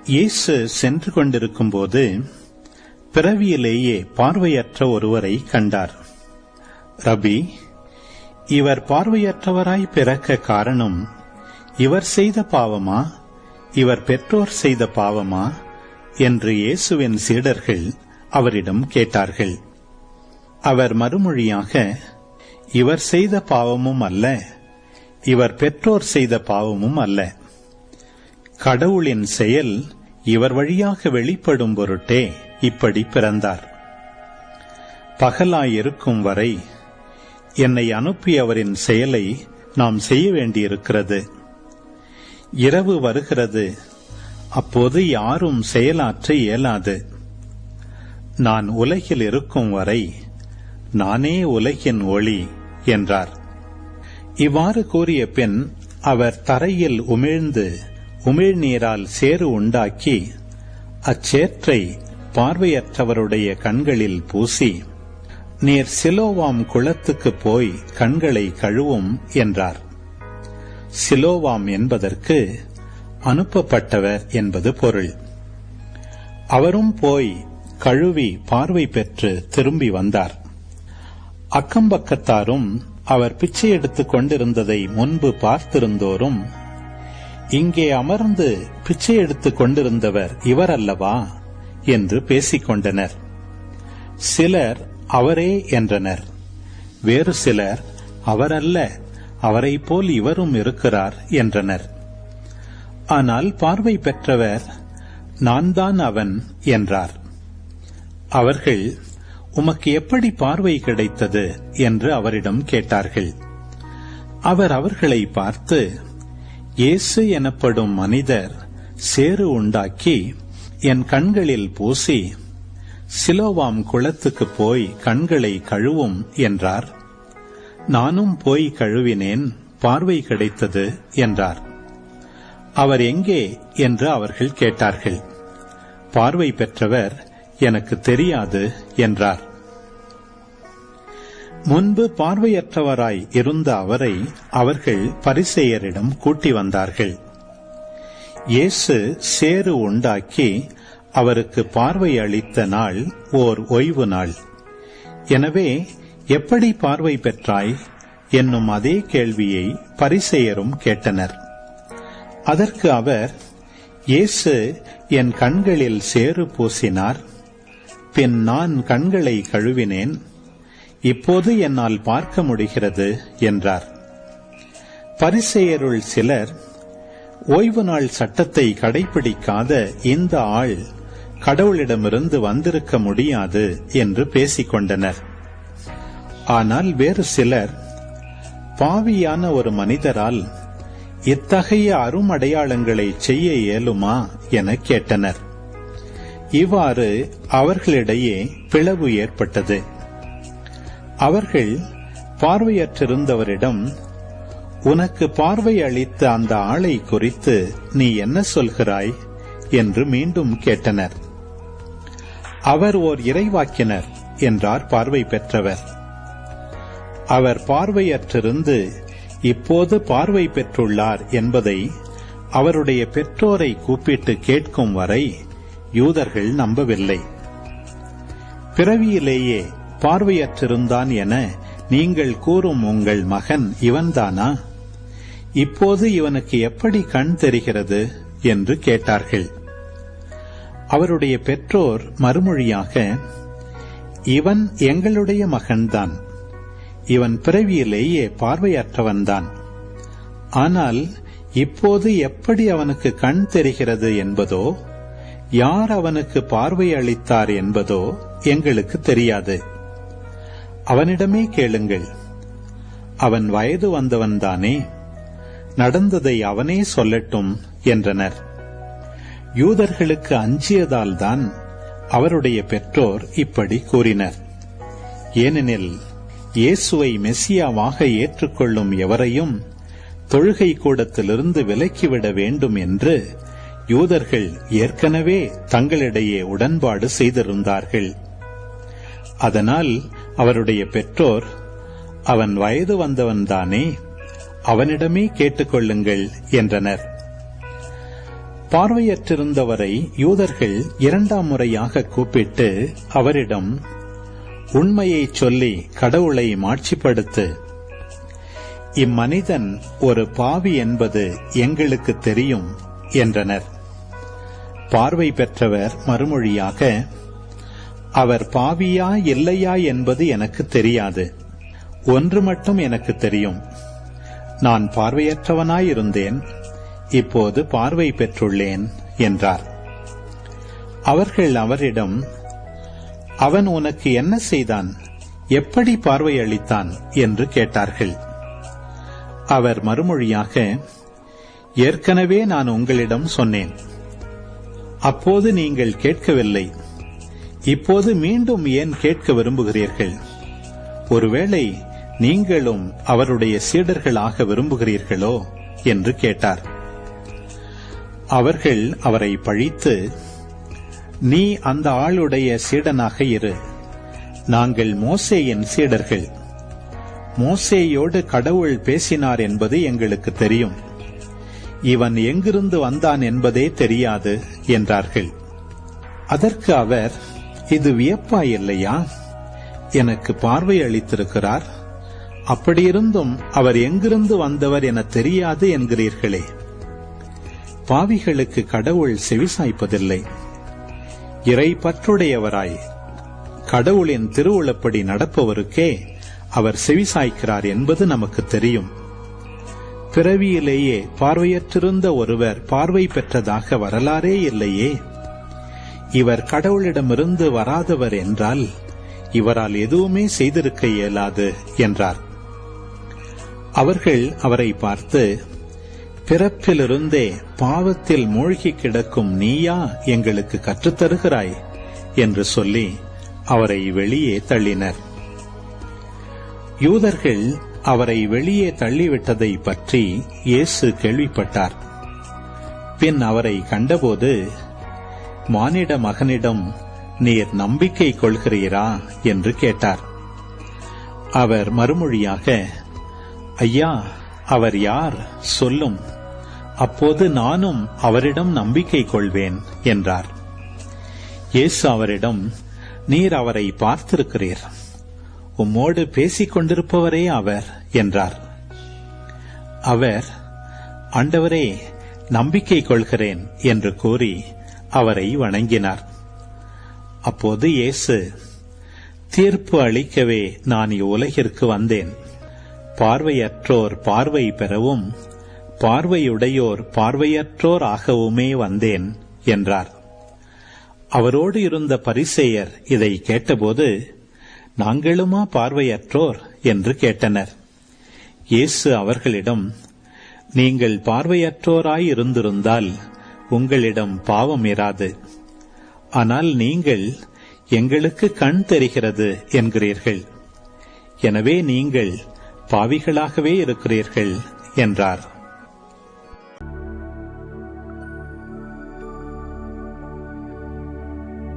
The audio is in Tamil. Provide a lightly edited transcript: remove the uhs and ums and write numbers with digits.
இயேசு சென்று கொண்டிருக்கும்போது பிறவியிலேயே பார்வையற்ற ஒருவரை கண்டார். ரபி, இவர் பார்வையற்றவராய் பிறக்க காரணம் இவர் செய்த பாவமா, இவர் பெற்றோர் செய்த பாவமா என்று இயேசுவின் சீடர்கள் அவரிடம் கேட்டார்கள். அவர் மறுமொழியாக, இவர் செய்த பாவமும் அல்ல, இவர் பெற்றோர் செய்த பாவமும் அல்ல. கடவுளின் செயல் இவர் வழியாக வெளிப்படும் பொருட்டே இப்படி பிறந்தார். பகலாயிருக்கும் வரை என்னை அனுப்பியவரின் செயலை நாம் செய்ய வேண்டியிருக்கிறது. இரவு வருகிறது, அப்போது யாரும் செயலாற்ற இயலாது. நான் உலகில் இருக்கும் வரை நானே உலகின் ஒளி என்றார். இவ்வாறு கூறிய பின் அவர் தரையில் உமிழ்ந்து உமிழ்நீரால் சேறு உண்டாக்கி அச்சேற்றை பார்வையற்றவருடைய கண்களில் பூசி, நீர் சிலோவாம் குளத்துக்கு போய் கண்களை கழுவும் என்றார். சிலோவாம் என்பதற்கு அனுப்பப்பட்டவர் என்பது பொருள். அவரும் போய் கழுவி பார்வை பெற்று திரும்பி வந்தார். அக்கம்பக்கத்தாரும் அவர் பிச்சை எடுத்துக் கொண்டிருந்ததை முன்பு பார்த்திருந்தோரும், இங்கே அமர்ந்து பிச்சை எடுத்துக் கொண்டிருந்தவர் இவர் அல்லவா என்று பேசிக் கொண்டனர். சிலர் அவரே என்றனர். வேறு சிலர் அவரல்ல, அவரைப் போல் இவரும் இருக்கிறார் என்றனர். ஆனால் பார்வை பெற்றவர் நான் தான் அவன் என்றார். அவர்கள், உமக்கு எப்படி பார்வை கிடைத்தது என்று அவரிடம் கேட்டார்கள். அவர் அவர்களை பார்த்து, இயேசு எனப்படும் மனிதர் சேறு உண்டாக்கி என் கண்களில் பூசி, சிலோவாம் குளத்துக்கு போய் கண்களை கழுவும் என்றார். நானும் போய் கழுவினேன், பார்வை கிடைத்தது என்றார். அவர் எங்கே என்று அவர்கள் கேட்டார்கள். பார்வை பெற்றவர் எனக்கு தெரியாது என்றார். முன்பு பார்வையற்றவராய் இருந்த அவரை அவர்கள் பரிசேயரிடம் கூட்டி வந்தார்கள். இயேசு சேறு உண்டாக்கி அவருக்கு பார்வை அளித்த நாள் ஓர் ஓய்வு நாள். எனவே எப்படி பார்வை பெற்றாய் என்னும் அதே கேள்வியை பரிசேயரும் கேட்டனர். அதற்கு அவர், இயேசு என் கண்களில் சேறு பூசினார், பின் நான் கண்களை கழுவினேன், இப்போது என்னால் பார்க்க முடிகிறது என்றார். பரிசேயருள் சிலர், ஓய்வு நாள் சட்டத்தை கடைபிடிக்காத இந்த ஆள் கடவுளிடமிருந்து வந்திருக்க முடியாது என்று பேசிக் கொண்டனர். ஆனால் வேறு சிலர், பாவியான ஒரு மனிதரால் இத்தகைய அருமடையாளங்களை செய்ய இயலுமா என கேட்டனர். இவ்வாறு அவர்களிடையே பிளவு ஏற்பட்டது. அவர்கள் பார்வையற்றிருந்தவரிடம், உனக்கு பார்வை அளித்த அந்த ஆளை குறித்து நீ என்ன சொல்கிறாய் என்று மீண்டும் கேட்டனர். அவர் ஓர் இறைவாக்கினர் என்றார் பார்வை பெற்றவர். அவர் பார்வையற்றிருந்து இப்போது பார்வை பெற்றுள்ளார் என்பதை அவருடைய பெற்றோரை கூப்பிட்டு கேட்கும் வரை யூதர்கள் நம்பவில்லை. பிறவியிலேயே பார்வையற்றிருந்தான் என நீங்கள் கூறும் உங்கள் மகன் இவன்தானா? இப்போது இவனுக்கு எப்படி கண் தெரிகிறது என்று கேட்டார்கள். அவருடைய பெற்றோர் மறுமொழியாக, இவன் எங்களுடைய மகன்தான், இவன் பிறவியிலேயே பார்வையற்றவன்தான். ஆனால் இப்போது எப்படி அவனுக்கு கண் தெரிகிறது என்பதோ, யார் அவனுக்கு பார்வை அளித்தார் என்பதோ எங்களுக்கு தெரியாது. அவனிடமே கேளுங்கள். அவன் வயது வந்தவன்தானே, நடந்ததை அவனே சொல்லட்டும் என்றனர். யூதர்களுக்கு அஞ்சியதால்தான் அவருடைய பெற்றோர் இப்படி கூறினர். ஏனெனில் இயேசுவை மெசியாவாக ஏற்றுக்கொள்ளும் எவரையும் தொழுகை கூடத்திலிருந்து விலக்கிவிட வேண்டும் என்று யூதர்கள் ஏற்கனவே தங்களிடையே உடன்பாடு செய்திருந்தார்கள். அதனால் அவருடைய பெற்றோர், அவன் வயது வந்தவன்தானே, அவனிடமே கேட்டுக்கொள்ளுங்கள் என்றனர். பார்வையற்றிருந்தவரை யூதர்கள் 2ஆம் முறையாக கூப்பிட்டு அவரிடம், உண்மையைச் சொல்லி கடவுளை மாட்சிப்படுத்து. இம்மனிதன் ஒரு பாவி என்பது எங்களுக்கு தெரியும் என்றனர். பார்வை பெற்றவர் மறுமொழியாக, அவர் பாவியா இல்லையா என்பது எனக்கு தெரியாது. ஒன்று மட்டும் எனக்கு தெரியும், நான் பார்வையற்றவனாயிருந்தேன், இப்போது பார்வை பெற்றுள்ளேன் என்றார். அவர்கள் அவரிடம், அவன் உனக்கு என்ன செய்தான், எப்படி பார்வை அளித்தான் என்று கேட்டார்கள். அவர் மறுமொழியாக, ஏற்கனவே நான் உங்களிடம் சொன்னேன், அப்போது நீங்கள் கேட்கவில்லை, இப்போது மீண்டும் ஏன் கேட்க விரும்புகிறீர்கள்? ஒருவேளை நீங்களும் அவருடைய சீடர்களாக விரும்புகிறீர்களோ என்று கேட்டார். அவர்கள் அவரை பழித்து, நீ அந்த ஆளுடைய சீடனாக இரு, நாங்கள் மோசேயின் சீடர்கள். மோசேயோடு கடவுள் பேசினார் என்பது எங்களுக்கு தெரியும், இவன் எங்கிருந்து வந்தான் என்பதே தெரியாது என்றார்கள். அதற்கு அவர், இது வியப்பாயில்லையா? எனக்கு பார்வை அளித்திருக்கிறார், அப்படியிருந்தும் அவர் எங்கிருந்து வந்தவர் என தெரியாது என்கிறீர்களே. பாவிகளுக்கு கடவுள் செவிசாய்ப்பதில்லை. இறை பற்றுடையவராய் கடவுளின் திருவுளப்படி நடப்பவருக்கே அவர் செவிசாய்க்கிறார் என்பது நமக்கு தெரியும். பிறவியிலேயே பார்வையற்றிருந்த ஒருவர் பார்வை பெற்றதாக வரலாறே இல்லையே. இவர் கடவுளிடமிருந்து வராதவர் என்றால் இவரால் எதுவுமே செய்திருக்க இயலாது என்றார். அவர்கள் அவரை பார்த்து, பிறப்பிலிருந்தே பாவத்தில் மூழ்கி கிடக்கும் நீயா எங்களுக்கு கற்றுத்தருகிறாய் என்று சொல்லி அவரை வெளியே தள்ளினர். யூதர்கள் அவரை வெளியே தள்ளிவிட்டதை பற்றி இயேசு கேள்விப்பட்டார். பின் அவரை கண்டபோது, மானிட மகனிடம் நீர் நம்பிக்கை கொள்கிறீரா என்று கேட்டார். அவர் மறுமொழியாக, ஐயா, அவர் யார் சொல்லும், அப்போது நானும் அவரிடம் நம்பிக்கை கொள்வேன் என்றார். இயேசு அவரிடம், நீர் அவரை பார்த்திருக்கிறீர், உம்மோடு பேசிக் கொண்டிருப்பவரே அவர் என்றார். அவர், ஆண்டவரே, நம்பிக்கை கொள்கிறேன் என்று கூறி அவரை வணங்கினார். அப்போது இயேசு, தீர்ப்பு அளிக்கவே நான் இவ்வுலகிற்கு வந்தேன், பார்வையற்றோர் பார்வை பெறவும் பார்வையுடையோர் பார்வையற்றோர் ஆகவுமே வந்தேன் என்றார். அவரோடு இருந்த பரிசேயர் இதை கேட்டபோது, நாங்களுமா பார்வையற்றோர் என்று கேட்டனர். இயேசு அவர்களிடம், நீங்கள் பார்வையற்றோராய் இருந்திருந்தால் உங்களிடம் பாவம் இராது. ஆனால் நீங்கள் எங்களுக்கு கண் தெரிகிறது என்கிறீர்கள், எனவே நீங்கள் பாவிகளாகவே இருக்கிறீர்கள் என்றார்.